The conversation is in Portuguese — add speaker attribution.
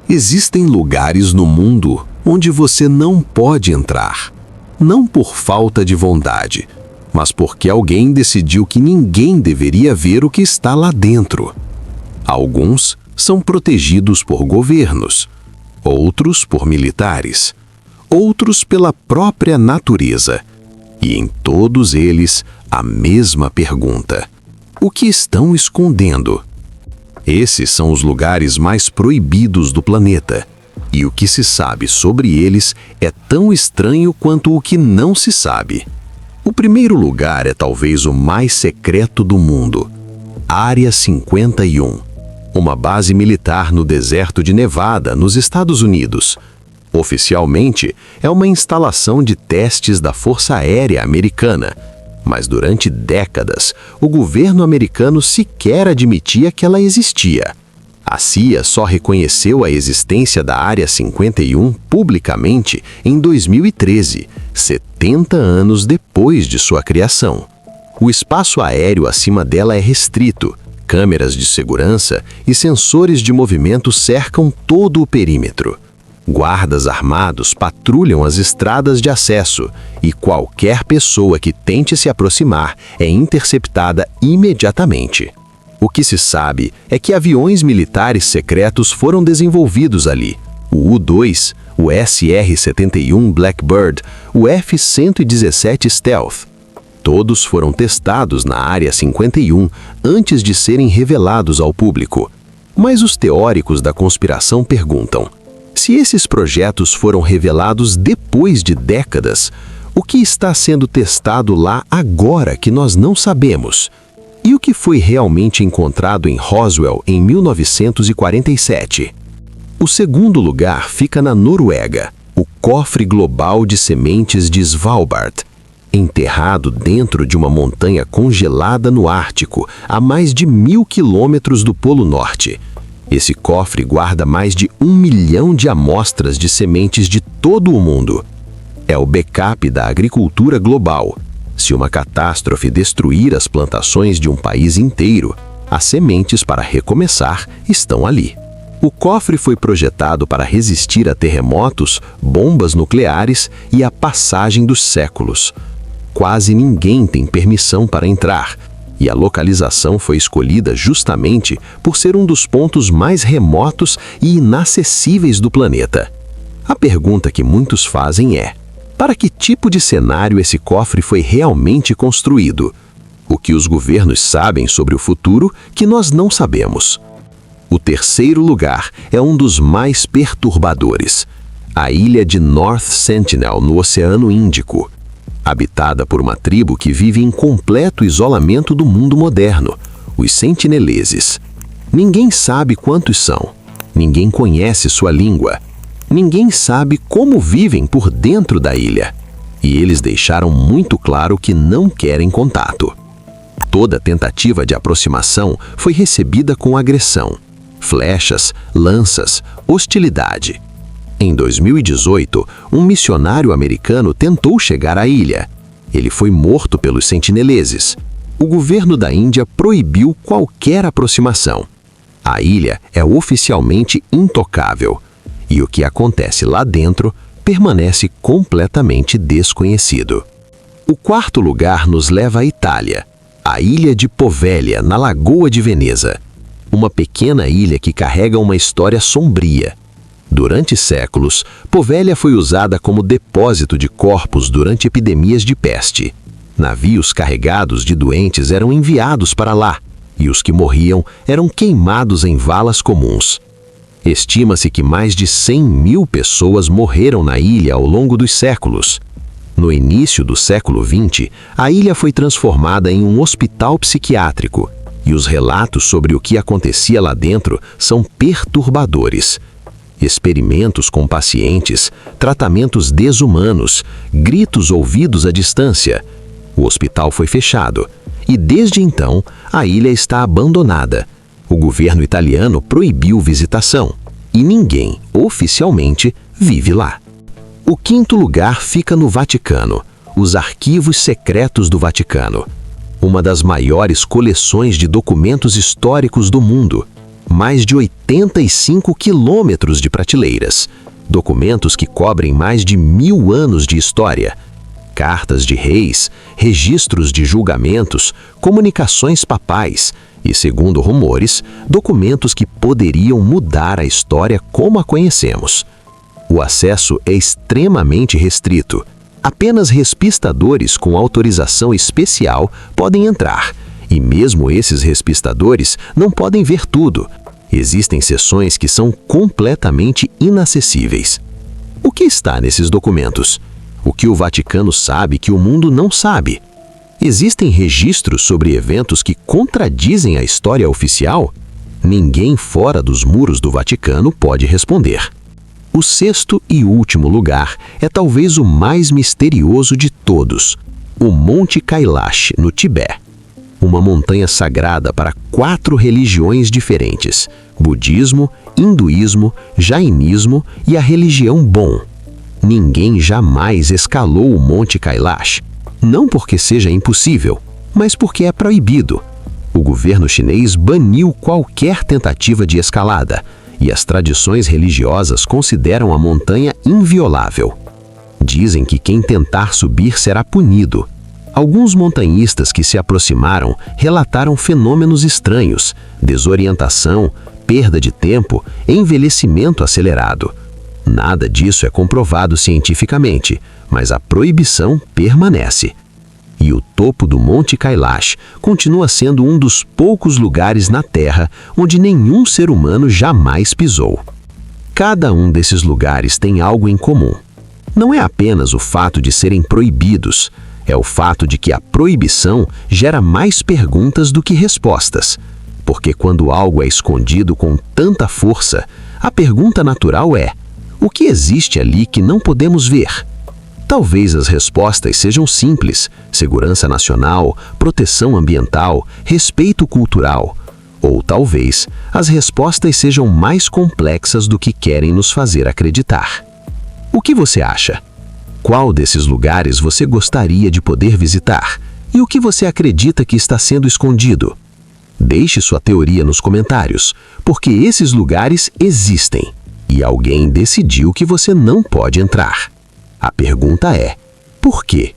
Speaker 1: Existem lugares no mundo onde você não pode entrar. Não por falta de vontade, mas porque alguém decidiu que ninguém deveria ver o que está lá dentro. Alguns são protegidos por governos, outros por militares, outros pela própria natureza. E em todos eles, a mesma pergunta: o que estão escondendo? Esses são os lugares mais proibidos do planeta, e o que se sabe sobre eles é tão estranho quanto o que não se sabe. O primeiro lugar é talvez o mais secreto do mundo: Área 51, uma base militar no deserto de Nevada, nos Estados Unidos. Oficialmente, é uma instalação de testes da Força Aérea Americana, mas durante décadas, o governo americano sequer admitia que ela existia. A CIA só reconheceu a existência da Área 51 publicamente em 2013, 70 anos depois de sua criação. O espaço aéreo acima dela é restrito, câmeras de segurança e sensores de movimento cercam todo o perímetro. Guardas armados patrulham as estradas de acesso e qualquer pessoa que tente se aproximar é interceptada imediatamente. O que se sabe é que aviões militares secretos foram desenvolvidos ali. O U-2, o SR-71 Blackbird, o F-117 Stealth. Todos foram testados na Área 51 antes de serem revelados ao público. Mas os teóricos da conspiração perguntam: se esses projetos foram revelados depois de décadas, o que está sendo testado lá agora que nós não sabemos? E o que foi realmente encontrado em Roswell em 1947? O segundo lugar fica na Noruega, o Cofre Global de Sementes de Svalbard, enterrado dentro de uma montanha congelada no Ártico, a mais de 1.000 quilômetros do Polo Norte. Esse cofre guarda mais de 1 milhão de amostras de sementes de todo o mundo. É o backup da agricultura global. Se uma catástrofe destruir as plantações de um país inteiro, as sementes para recomeçar estão ali. O cofre foi projetado para resistir a terremotos, bombas nucleares e a passagem dos séculos. Quase ninguém tem permissão para entrar, e a localização foi escolhida justamente por ser um dos pontos mais remotos e inacessíveis do planeta. A pergunta que muitos fazem é: para que tipo de cenário esse cofre foi realmente construído? O que os governos sabem sobre o futuro que nós não sabemos? O terceiro lugar é um dos mais perturbadores: a ilha de North Sentinel, no Oceano Índico. Habitada por uma tribo que vive em completo isolamento do mundo moderno, os sentineleses. Ninguém sabe quantos são, ninguém conhece sua língua, ninguém sabe como vivem por dentro da ilha. E eles deixaram muito claro que não querem contato. Toda tentativa de aproximação foi recebida com agressão, flechas, lanças, hostilidade. Em 2018, um missionário americano tentou chegar à ilha. Ele foi morto pelos sentineleses. O governo da Índia proibiu qualquer aproximação. A ilha é oficialmente intocável, e o que acontece lá dentro permanece completamente desconhecido. O quarto lugar nos leva à Itália, a ilha de Poveglia, na Lagoa de Veneza. Uma pequena ilha que carrega uma história sombria. Durante séculos, Poveglia foi usada como depósito de corpos durante epidemias de peste. Navios carregados de doentes eram enviados para lá, e os que morriam eram queimados em valas comuns. Estima-se que mais de 100.000 pessoas morreram na ilha ao longo dos séculos. No início do século XX, a ilha foi transformada em um hospital psiquiátrico, e os relatos sobre o que acontecia lá dentro são perturbadores. Experimentos com pacientes, tratamentos desumanos, gritos ouvidos à distância. O hospital foi fechado e, desde então, a ilha está abandonada. O governo italiano proibiu visitação e ninguém, oficialmente, vive lá. O quinto lugar fica no Vaticano, os Arquivos Secretos do Vaticano. Uma das maiores coleções de documentos históricos do mundo. Mais de 85 quilômetros de prateleiras, documentos que cobrem mais de 1000 anos de história, cartas de reis, registros de julgamentos, comunicações papais e, segundo rumores, documentos que poderiam mudar a história como a conhecemos. O acesso é extremamente restrito. Apenas respistadores com autorização especial podem entrar, e mesmo esses respistadores não podem ver tudo. Existem seções que são completamente inacessíveis. O que está nesses documentos? O que o Vaticano sabe que o mundo não sabe? Existem registros sobre eventos que contradizem a história oficial? Ninguém fora dos muros do Vaticano pode responder. O sexto e último lugar é talvez o mais misterioso de todos: o Monte Kailash, no Tibete. Uma montanha sagrada para 4 religiões diferentes: budismo, hinduísmo, jainismo e a religião Bon. Ninguém jamais escalou o Monte Kailash, não porque seja impossível, mas porque é proibido. O governo chinês baniu qualquer tentativa de escalada, e as tradições religiosas consideram a montanha inviolável. Dizem que quem tentar subir será punido. Alguns montanhistas que se aproximaram relataram fenômenos estranhos: desorientação, perda de tempo, envelhecimento acelerado. Nada disso é comprovado cientificamente, mas a proibição permanece. E o topo do Monte Kailash continua sendo um dos poucos lugares na Terra onde nenhum ser humano jamais pisou. Cada um desses lugares tem algo em comum. Não é apenas o fato de serem proibidos, é o fato de que a proibição gera mais perguntas do que respostas. Porque quando algo é escondido com tanta força, a pergunta natural é: o que existe ali que não podemos ver? Talvez as respostas sejam simples: segurança nacional, proteção ambiental, respeito cultural. Ou talvez as respostas sejam mais complexas do que querem nos fazer acreditar. O que você acha? Qual desses lugares você gostaria de poder visitar? E o que você acredita que está sendo escondido? Deixe sua teoria nos comentários, porque esses lugares existem e alguém decidiu que você não pode entrar. A pergunta é: por quê?